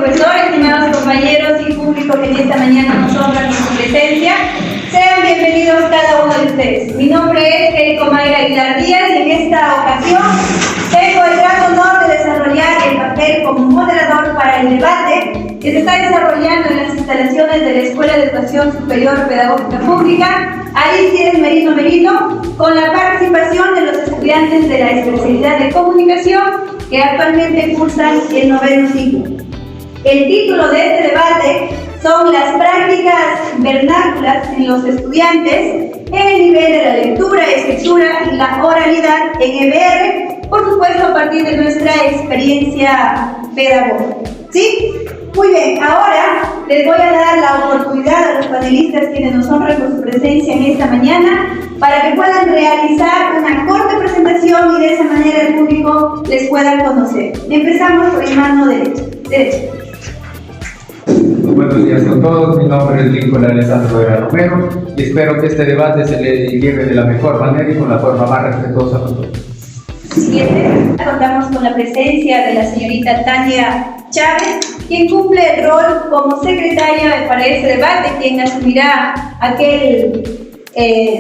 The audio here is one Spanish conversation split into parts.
profesor, estimados compañeros y público que en esta mañana nos honra con su presencia. Sean bienvenidos cada uno de ustedes. Mi nombre es Keiko Mayra Aguilar Díaz y en esta ocasión tengo el gran honor de desarrollar el papel como moderador para el debate que se está desarrollando en las instalaciones de la Escuela de Educación Superior Pedagógica Pública Alicides Merino, con la participación de los estudiantes de la especialidad de comunicación que actualmente cursan el 9º ciclo. El título de este debate son las prácticas vernáculas en los estudiantes en el nivel de la lectura, escritura y la oralidad en EBR, por supuesto a partir de nuestra experiencia pedagógica. ¿Sí? Muy bien, ahora les voy a dar la oportunidad a los panelistas quienes nos honran con su presencia en esta mañana para que puedan realizar una corta presentación y de esa manera el público les pueda conocer. Empezamos por el mano derecha. Buenos días a todos, mi nombre es Lincoln Alessandro Vera Romero y espero que este debate se le lleve de la mejor manera y con la forma más respetuosa con todos. Siguiente, contamos con la presencia de la señorita Tania Chávez, quien cumple el rol como secretaria para este debate, quien asumirá aquel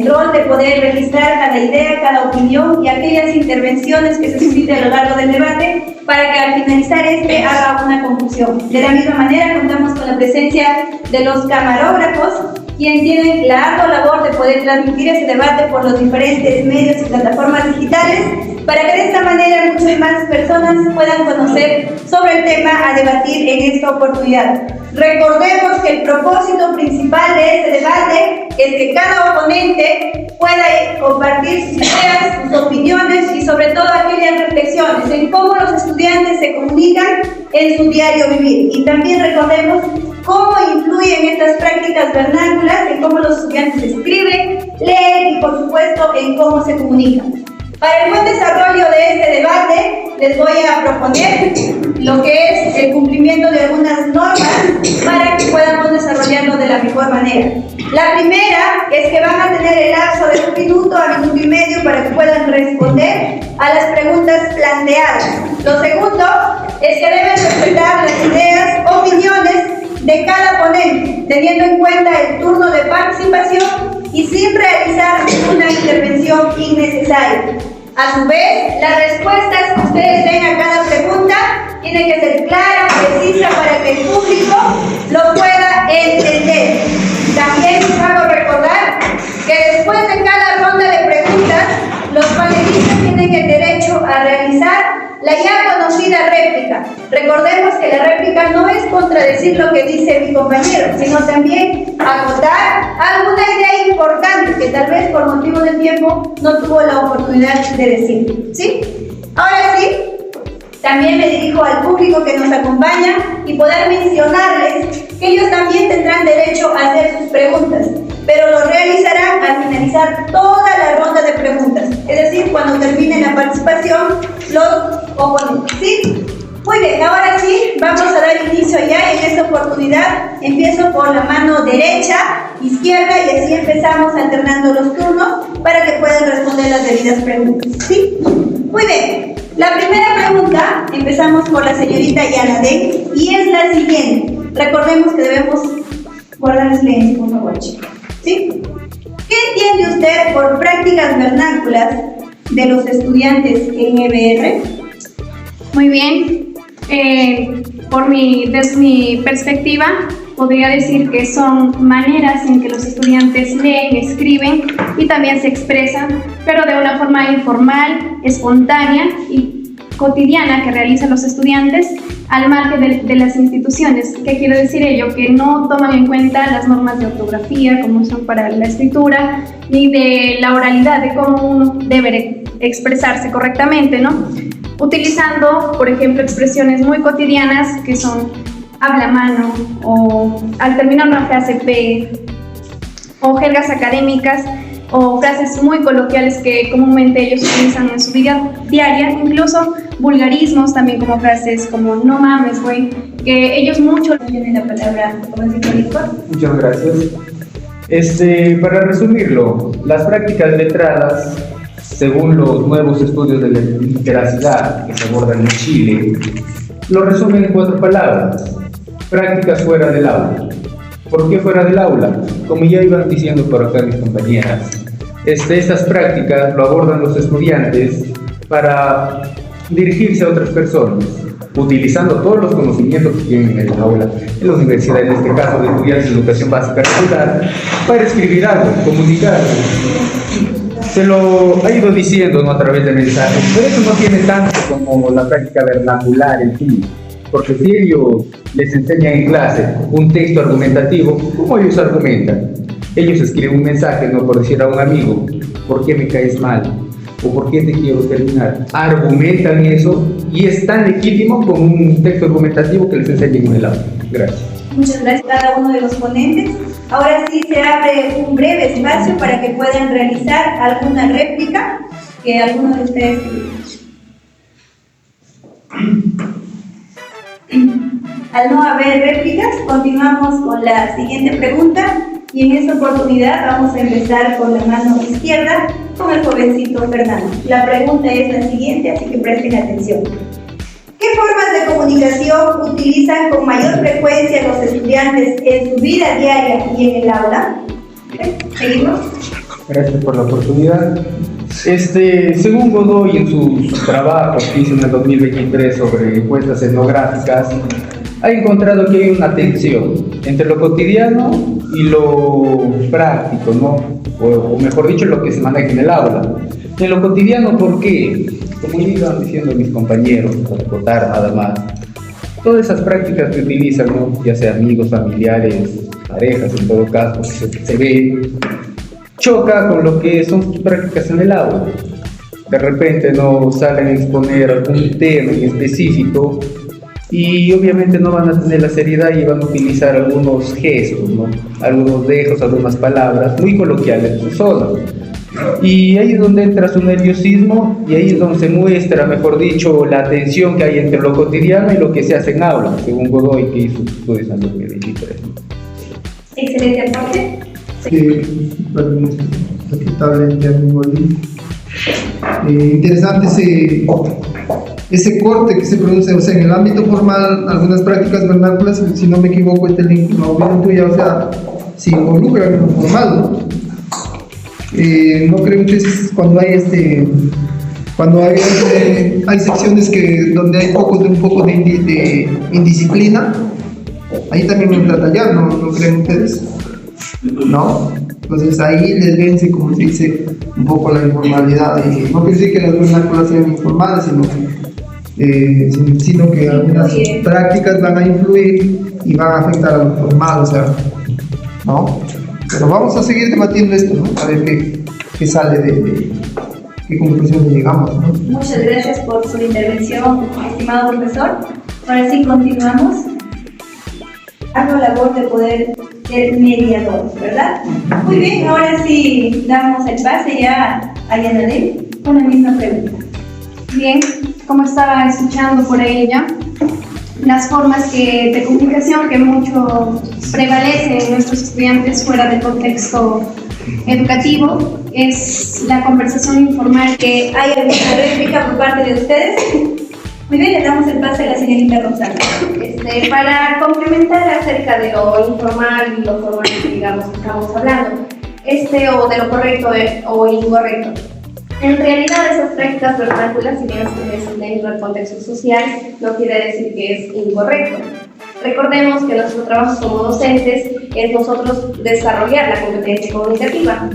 rol de poder registrar cada idea, cada opinión y aquellas intervenciones que se susciten a lo largo del debate para que al finalizar haga una conclusión. De la misma manera contamos con la presencia de los camarógrafos, quienes tienen la ardua labor de poder transmitir este debate por los diferentes medios y plataformas digitales para que de esta manera muchas más personas puedan conocer sobre el tema a debatir en esta oportunidad. Recordemos que el propósito principal de este debate es que cada oponente pueda compartir sus ideas, sus opiniones y sobre todo aquellas reflexiones en cómo los estudiantes se comunican en su diario vivir. Y también recordemos cómo influyen estas prácticas vernáculas en cómo los estudiantes escriben, leen y por supuesto en cómo se comunican. Para el buen desarrollo de este debate les voy a proponer lo que es el cumplimiento de algunas normas para que podamos desarrollarlo de la mejor manera. La primera es que van a tener el lapso de 1 minuto a 1 minuto y medio para que puedan responder a las preguntas planteadas. Lo segundo es que deben respetar las ideas, opiniones de cada ponente, teniendo en cuenta el turno de participación y sin realizar una intervención innecesaria. A su vez, las respuestas que ustedes den a cada pregunta tienen que ser clara, precisa para que el público lo pueda entender. También les hago recordar que después de cada ronda de preguntas, los panelistas tienen el derecho a realizar la ya conocida réplica. Recordemos que la réplica no es contradecir lo que dice mi compañero, sino también acotar alguna idea importante que tal vez por motivo del tiempo no tuvo la oportunidad de decir. ¿Sí? Ahora sí, también me dirijo al público que nos acompaña y poder mencionarles que ellos también tendrán derecho a hacer sus preguntas, pero lo realizarán al finalizar toda la ronda de preguntas, es decir, cuando termine la participación los oponentes. ¿Sí? Muy bien, ahora sí, vamos a dar inicio ya en esta oportunidad. Empiezo por la mano derecha, izquierda y así empezamos alternando los turnos para que puedan responder las debidas preguntas. ¿Sí? Muy bien, la primera pregunta, empezamos por la señorita Yanadén y es la siguiente. Recordemos que debemos guardar el silencio, por favor, chicos. ¿Sí? ¿Qué entiende usted por prácticas vernáculas de los estudiantes en EBR? Muy bien. Desde mi perspectiva, podría decir que son maneras en que los estudiantes leen, escriben y también se expresan, pero de una forma informal, espontánea y cotidiana que realizan los estudiantes al margen de las instituciones. ¿Qué quiero decir ello? Que no toman en cuenta las normas de ortografía, como son para la escritura, ni de la oralidad, de cómo uno debe expresarse correctamente, ¿no? Utilizando, por ejemplo, expresiones muy cotidianas que son habla a mano o al terminar una frase P o jergas académicas o frases muy coloquiales que comúnmente ellos utilizan en su vida diaria, incluso vulgarismos también como frases como no mames, güey, que ellos mucho tienen la palabra, como dice Víctor. Muchas gracias. Para resumirlo, las prácticas letradas, según los nuevos estudios de la literacidad que se abordan en Chile, lo resumen en 4 palabras: prácticas fuera del aula. ¿Por qué fuera del aula? Como ya iban diciendo por acá mis compañeras, estas prácticas lo abordan los estudiantes para dirigirse a otras personas, utilizando todos los conocimientos que tienen en el aula, en la universidad, en este caso de estudiantes de educación básica regular, para escribir algo, comunicar. Se lo ha ido diciendo, ¿no?, a través de mensajes, pero eso no tiene tanto como la práctica vernacular en sí, porque si ellos les enseñan en clase un texto argumentativo, ¿cómo ellos argumentan? Ellos escriben un mensaje, no por decir a un amigo, ¿por qué me caes mal? ¿O por qué te quiero terminar? Argumentan eso y es tan legítimo como un texto argumentativo que les enseñen en el aula. Gracias. Muchas gracias a cada uno de los ponentes. Ahora sí se abre un breve espacio para que puedan realizar alguna réplica que alguno de ustedes tenga. Al no haber réplicas, continuamos con la siguiente pregunta y en esta oportunidad vamos a empezar con la mano izquierda con el jovencito Fernando. La pregunta es la siguiente, así que presten atención. ¿Qué formas de comunicación utilizan con mayor frecuencia los estudiantes en su vida diaria y en el aula? ¿Seguimos? Gracias por la oportunidad. Según Godoy, en sus trabajos que hizo en el 2023 sobre encuestas etnográficas, ha encontrado que hay una tensión entre lo cotidiano y lo práctico, ¿no? O mejor dicho, lo que se maneja en el aula. En lo cotidiano, ¿por qué? Como iban diciendo mis compañeros, para acotar nada más, todas esas prácticas que utilizan, ¿no?, ya sea amigos, familiares, parejas, en todo caso, se ve, choca con lo que son sus prácticas en el aula. De repente no salen a exponer algún tema en específico y obviamente no van a tener la seriedad y van a utilizar algunos gestos, ¿no?, algunos dejos, algunas palabras muy coloquiales en su zona. Y ahí es donde entra su nerviosismo y ahí es donde se muestra, mejor dicho, la tensión que hay entre lo cotidiano y lo que se hace en aula, según Godoy, que hizo sus estudios en el 2023. Excelente aporte. Sí, respetable amigo Lee. Interesante ese corte que se produce, o sea, en el ámbito formal, algunas prácticas vernáculas, si no me equivoco, este link no viene tuya, o sea, se involucran en lo formal, ¿no? No creo que cuando hay secciones donde hay un poco de indisciplina, ahí también entra a tallar, ¿no creen ustedes? ¿No? Entonces ahí les vence, como se dice, un poco la informalidad, y no quiere decir que las vernáculas sean informales, sino que algunas prácticas van a influir y van a afectar a lo formal, o sea, ¿no? Pero vamos a seguir debatiendo esto, ¿no? A ver qué sale de qué conclusiones llegamos, ¿no? Muchas gracias por su intervención, estimado profesor. Ahora sí continuamos. Hago labor de poder ser mediador, ¿verdad? Muy bien, ahora sí damos el pase ya a Yanadel con la misma pregunta. Bien, como estaba escuchando por ella, las formas de comunicación que mucho prevalecen en nuestros estudiantes fuera del contexto educativo es la conversación informal. ¿Hay alguna réplica por parte de ustedes? Muy bien, le damos el pase a la señorita Roxana. Para complementar acerca de lo informal y lo formal, digamos, que estamos hablando, o de lo correcto o incorrecto. En realidad, esas prácticas vernáculas, si bien se dentro del contexto social, no quiere decir que es incorrecto. Recordemos que nuestro trabajo como docentes es nosotros desarrollar la competencia comunicativa.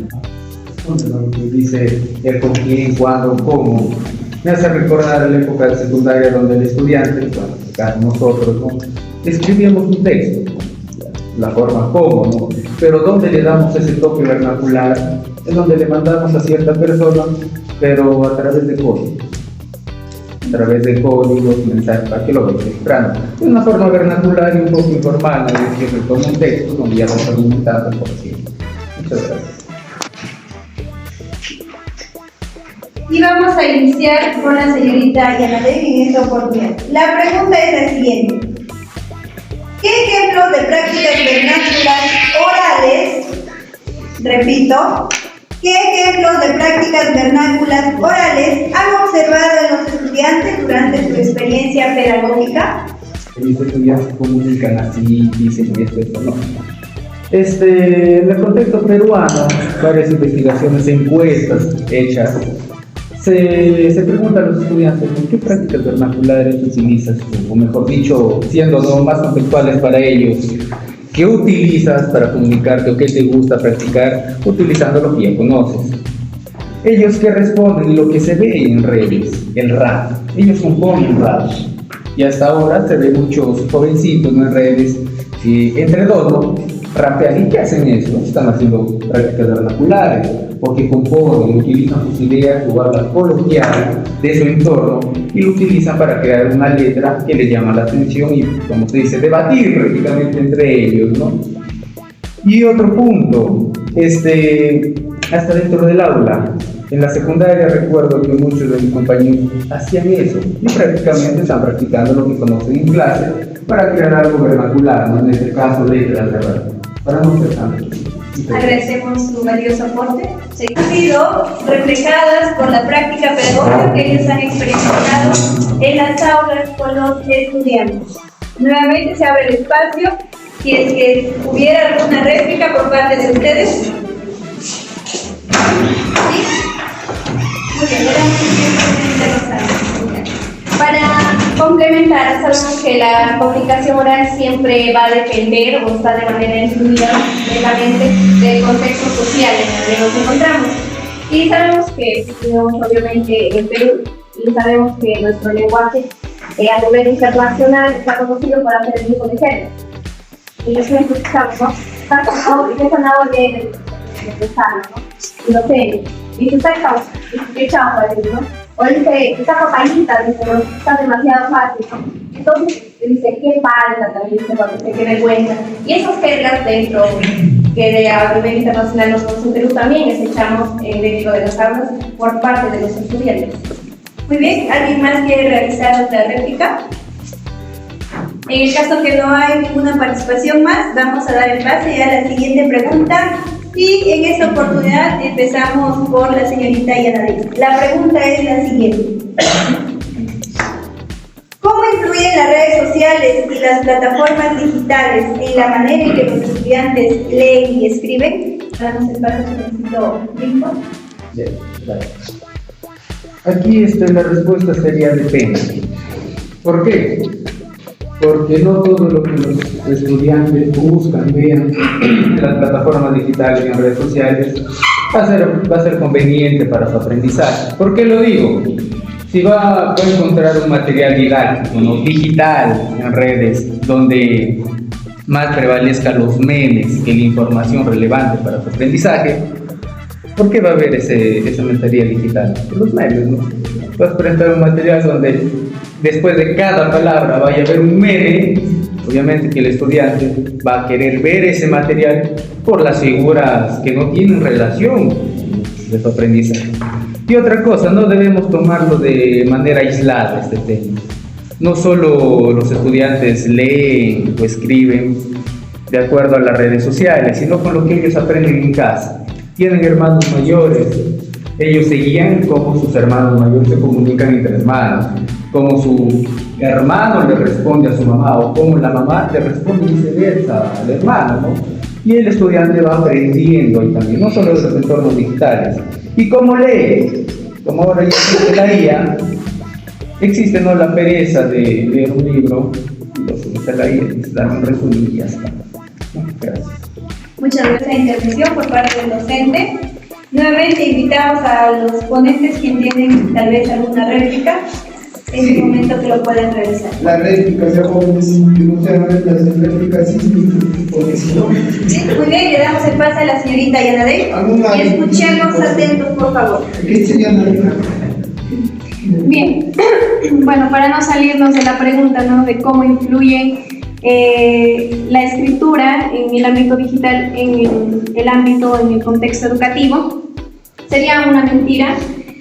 Dice el con quién, cuándo, cómo. Me hace recordar la época de secundaria donde el estudiante, acá nosotros, ¿no?, escribíamos un texto, la forma cómo, ¿no?, pero donde le damos ese toque vernacular, es donde le mandamos a cierta persona, pero a través de códigos, mensajes, para que lo vaya registrando. De una forma vernacular y un poco informal, es decir, como un texto donde ya vamos argumentando, por así. Muchas gracias. Y vamos a iniciar con la señorita Yanadel en esta oportunidad. La pregunta es la siguiente. ¿Qué ejemplos de prácticas vernáculas orales, repito, qué ejemplos de prácticas vernáculas orales han observado en los estudiantes durante su experiencia pedagógica? Mis estudiantes se comunican así, dicen esto, no. En el contexto peruano, varias investigaciones, encuestas hechas, se pregunta a los estudiantes qué prácticas vernaculares utilizas tú, o mejor dicho, siendo ¿no? más contextuales para ellos, qué utilizas para comunicarte o qué te gusta practicar utilizando lo que ya conoces. Ellos que responden lo que se ve en redes, el rap, ellos componen rap. Y hasta ahora se ve muchos jovencitos en redes que entre dos, ¿no? Rapean. ¿Y qué hacen eso? Están haciendo prácticas vernaculares, porque componen, utilizan sus ideas o hablan coloquial de su entorno y lo utilizan para crear una letra que les llama la atención y, como se dice, debatir prácticamente entre ellos, ¿no? Y otro punto, hasta dentro del aula. En la secundaria recuerdo que muchos de mis compañeros hacían eso y prácticamente están practicando lo que conocen en clase para crear algo vernacular, ¿no? En este caso letras de verdad, para no ser tanto. Agradecemos su valioso aporte. Han sido reflejadas por la práctica pedagógica que ellos han experimentado en las aulas con los estudiantes. Nuevamente se abre el espacio. Si es que hubiera alguna réplica por parte de ustedes. ¿Sí? Muy bien, para complementar, sabemos que la comunicación oral siempre va a depender o está de manera incluida directamente del contexto social en el que nos encontramos. Y sabemos que vivimos obviamente en Perú y sabemos que nuestro lenguaje a nivel internacional está conocido por hacer el uso de género. Y yo siempre escuchamos, ¿no? Está de sano, ¿no? No sé, y se está echado por ahí, ¿no? O dice, esta papayita, dice, no, está demasiado fácil, ¿no? Entonces, dice, qué falta también, dice, cuando se qué vergüenza. Y esos jergas dentro, que a nivel internacional nosotros en Perú también echamos dentro de las aulas por parte de los estudiantes. Muy bien, ¿alguien más quiere realizar otra réplica? En el caso que no hay ninguna participación más, vamos a dar el pase ya a la siguiente pregunta. Y en esta oportunidad empezamos por la señorita Yanadí. La pregunta es la siguiente. ¿Cómo influyen las redes sociales y las plataformas digitales en la manera en que los estudiantes leen y escriben? Damos el paso, señorito Lincoln. Bien, gracias. Aquí la respuesta sería depende. ¿Por qué? Porque no todo lo que los estudiantes buscan, vean en las plataformas digitales y en redes sociales va a ser conveniente para su aprendizaje. ¿Por qué lo digo? Si va a encontrar un material didáctico, ¿no? Digital en redes, donde más prevalezcan los memes que la información relevante para su aprendizaje, ¿por qué va a haber ese material digital? Los memes, ¿no? Vas a presentar un material donde después de cada palabra vaya a haber un meme. Obviamente que el estudiante va a querer ver ese material por las figuras que no tienen relación de su aprendizaje. Y otra cosa, no debemos tomarlo de manera aislada este tema. No solo los estudiantes leen o escriben de acuerdo a las redes sociales, sino con lo que ellos aprenden en casa. Tienen hermanos mayores, ellos se guían como sus hermanos mayores se comunican entre hermanos, como su hermano le responde a su mamá o como la mamá le responde viceversa al hermano, ¿no? Y el estudiante va aprendiendo y también, no solo de los entornos digitales. ¿Y cómo lee? Como ahora ya existe la IA, existe ¿no? la pereza de leer un libro, y la IA, les dan un resumen y ya está. Gracias. Muchas gracias por la intervención por parte del docente. Nuevamente invitamos a los ponentes que tienen tal vez alguna réplica. En el momento que lo puedan realizar. La réplica, ya jóvenes, que no sean las réplicas, sí, porque si no. Sí, muy bien, le damos el pase a la señorita Yanadey. Y escuchemos atentos, por favor. ¿Qué sería la réplica? Bien, bueno, para no salirnos de la pregunta, ¿no? De cómo influye la escritura en el ámbito digital, en el ámbito, en el contexto educativo, sería una mentira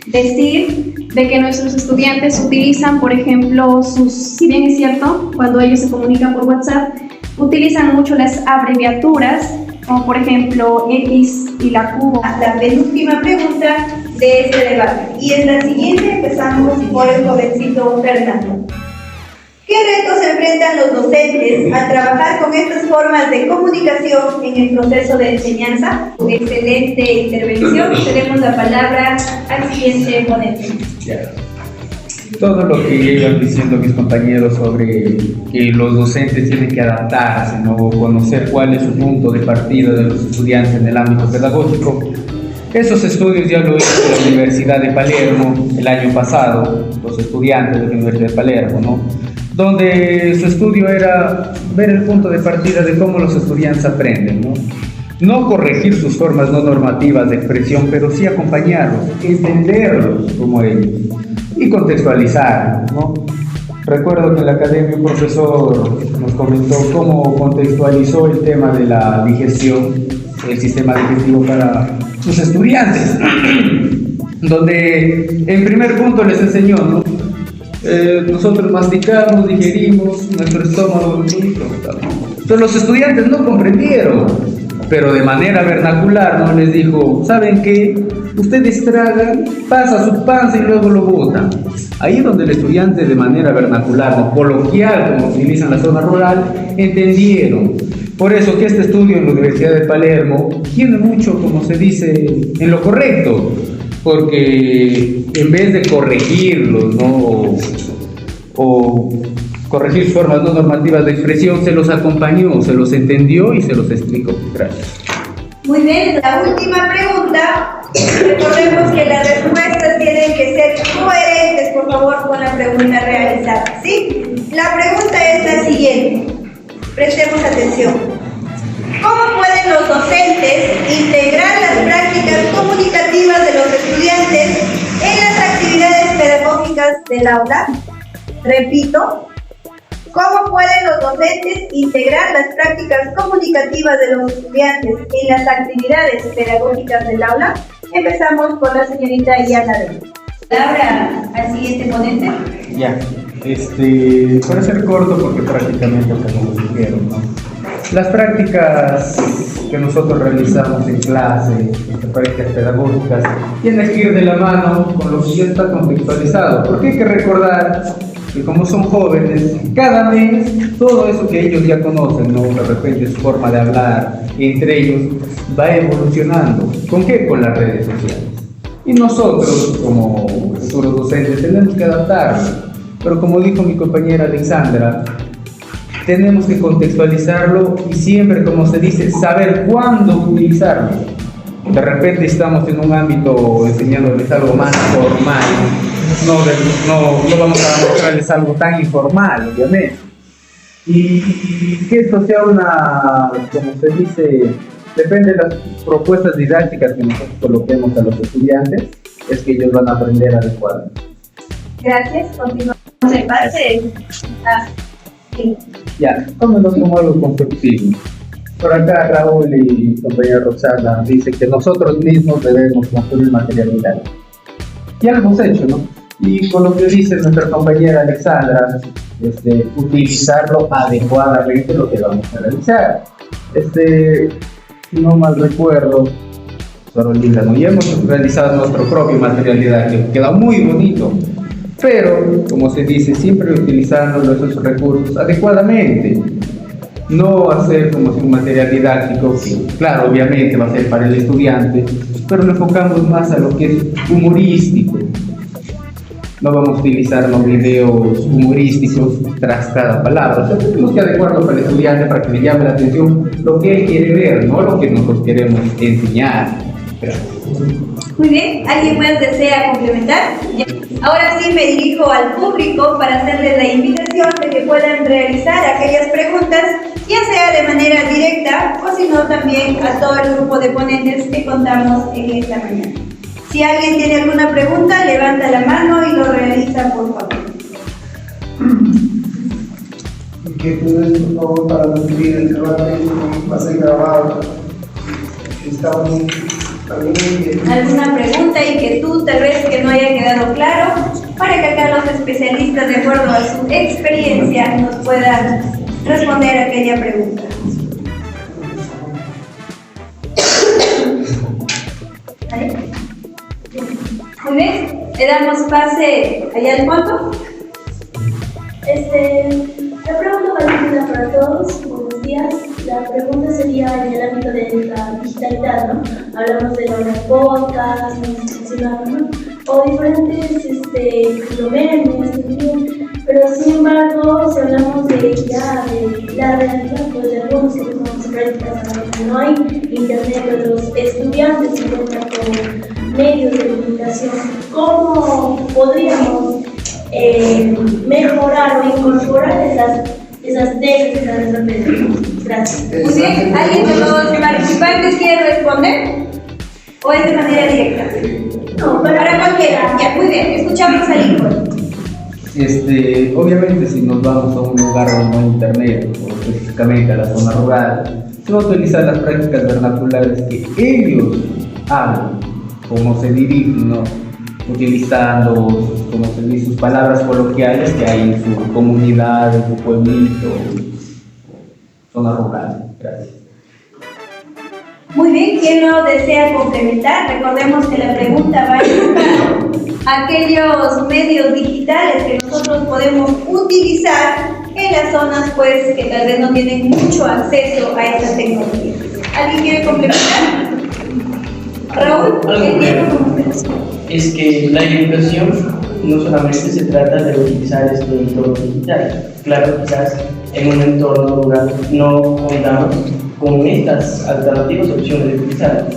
decir de que nuestros estudiantes utilizan, por ejemplo, si bien es cierto, cuando ellos se comunican por WhatsApp, utilizan mucho las abreviaturas, como por ejemplo X y la Q. La penúltima pregunta de este debate. Y en la siguiente empezamos por el jovencito Fernando. ¿Qué retos enfrentan los docentes al trabajar con estas formas de comunicación en el proceso de enseñanza? Excelente intervención. Tenemos la palabra al siguiente ponente. Ya. Todo lo que iban diciendo mis compañeros sobre que los docentes tienen que adaptarse, ¿no? Conocer cuál es su punto de partida de los estudiantes en el ámbito pedagógico. Esos estudios ya lo hizo la Universidad de Palermo el año pasado, los estudiantes de la Universidad de Palermo, ¿no? Donde su estudio era ver el punto de partida de cómo los estudiantes aprenden, ¿no? No corregir sus formas no normativas de expresión, pero sí acompañarlos, entenderlos como ellos y contextualizar, ¿no? Recuerdo que en la academia un profesor nos comentó cómo contextualizó el tema de la digestión, el sistema digestivo para sus estudiantes, donde en primer punto les enseñó, ¿no? Nosotros masticamos, digerimos, nuestro estómago, pero los estudiantes no comprendieron, pero de manera vernacular, ¿no? Les dijo, ¿saben qué? Ustedes tragan, pasa su panza y luego lo botan. Ahí es donde el estudiante de manera vernacular, ¿no? Coloquial, como utilizan la zona rural, entendieron. Por eso que este estudio en la Universidad de Palermo tiene mucho, como se dice, en lo correcto, porque en vez de corregirlos, ¿no? o corregir sus formas no normativas de expresión, se los acompañó, se los entendió y se los explicó. Gracias. Muy bien, la última pregunta. Recordemos que las respuestas tienen que ser coherentes, por favor, con la pregunta realizada, ¿sí? La pregunta es la siguiente. Prestemos atención. ¿Cómo pueden los docentes integrar las prácticas comunicativas de los estudiantes en las actividades pedagógicas del aula? Repito, ¿cómo pueden los docentes integrar las prácticas comunicativas de los estudiantes en las actividades pedagógicas del aula? Empezamos con la señorita Iana de. Palabra al siguiente ponente. Ya, para ser corto, porque prácticamente como lo dijeron, ¿no? Las prácticas que nosotros realizamos en clase, las prácticas pedagógicas, tienen que ir de la mano con lo que ya está contextualizado, porque hay que recordar que como son jóvenes, cada mes todo eso que ellos ya conocen, ¿no? De repente su forma de hablar entre ellos va evolucionando. ¿Con qué? Con las redes sociales. Y nosotros, como futuros docentes, tenemos que adaptarnos. Pero como dijo mi compañera Alexandra, tenemos que contextualizarlo y siempre, como se dice, saber cuándo utilizarlo. De repente estamos en un ámbito enseñándoles algo más formal, no vamos a mostrarles algo tan informal, obviamente. Y que esto sea una, como se dice, depende de las propuestas didácticas que nosotros coloquemos a los estudiantes, es que ellos van a aprender adecuadamente. Gracias, continuamos en base. Sí. Ya, tómenos como algo constructivo. Por acá Raúl y compañera Roxana dice que nosotros mismos debemos construir materialidad. Ya lo hemos hecho, ¿no? Y con lo que dice nuestra compañera Alexandra, utilizarlo adecuadamente lo que vamos a realizar. Si no mal recuerdo, Sorolita, ¿no? Ya hemos realizado nuestro propio materialidad, que queda muy bonito, pero, como se dice, siempre utilizando esos recursos adecuadamente. No hacer como un material didáctico que, claro, obviamente va a ser para el estudiante, pero lo enfocamos más a lo que es humorístico. No vamos a utilizar los videos humorísticos tras cada palabra. O sea, tenemos que adecuarlo para el estudiante para que le llame la atención lo que él quiere ver, no lo que nosotros queremos enseñar. Gracias. Muy bien, ¿alguien más desea complementar? Ahora sí me dirijo al público para hacerles la invitación de que puedan realizar aquellas preguntas, ya sea de manera directa o si no también a todo el grupo de ponentes que contamos en esta mañana. Si alguien tiene alguna pregunta, levanta la mano y lo realiza, por favor. Que todo esto, por favor, para no escribir el debate, va a ser grabado. Estamos también. ¿Alguna pregunta, inquietud, tal vez que no haya quedado claro? Para que acá los especialistas, de acuerdo a su experiencia, nos puedan responder a aquella pregunta. ¿Vale? Muy bien, le damos pase allá al fondo. la pregunta sería en el ámbito de la digitalidad, ¿no? Hablamos de los podcasts, ¿no? O diferentes memes, en fin. Pero sin embargo, si hablamos de la realidad, pues de algunos que tomamos prácticas a veces no hay internet, pero los estudiantes se encuentran con medios de comunicación. ¿Cómo podríamos mejorar o incorporar esas técnicas a nuestra pedagogía? Gracias. Muy bien, ¿alguien de los participantes quiere responder? ¿O es de manera directa? No, Para cualquiera. Ya, muy bien, escuchamos a Lincoln. Obviamente si nos vamos a un lugar donde no hay internet, o específicamente a la zona rural, se va a utilizar las prácticas vernaculares que ellos hablan, cómo se dirigen, ¿no? Utilizando, como se dice, sus palabras coloquiales que hay en su comunidad, en su pueblito, zona rural. Gracias. Muy bien, ¿quién lo desea complementar? Recordemos que la pregunta va a aquellos medios digitales que nosotros podemos utilizar en las zonas pues que tal vez no tienen mucho acceso a esa tecnología. ¿Alguien quiere complementar? Raúl, ¿qué tiene como expresión? Es que la educación no solamente se trata de utilizar este entorno digital. Claro, quizás en un entorno rural no contamos con estas alternativas opciones de utilizar,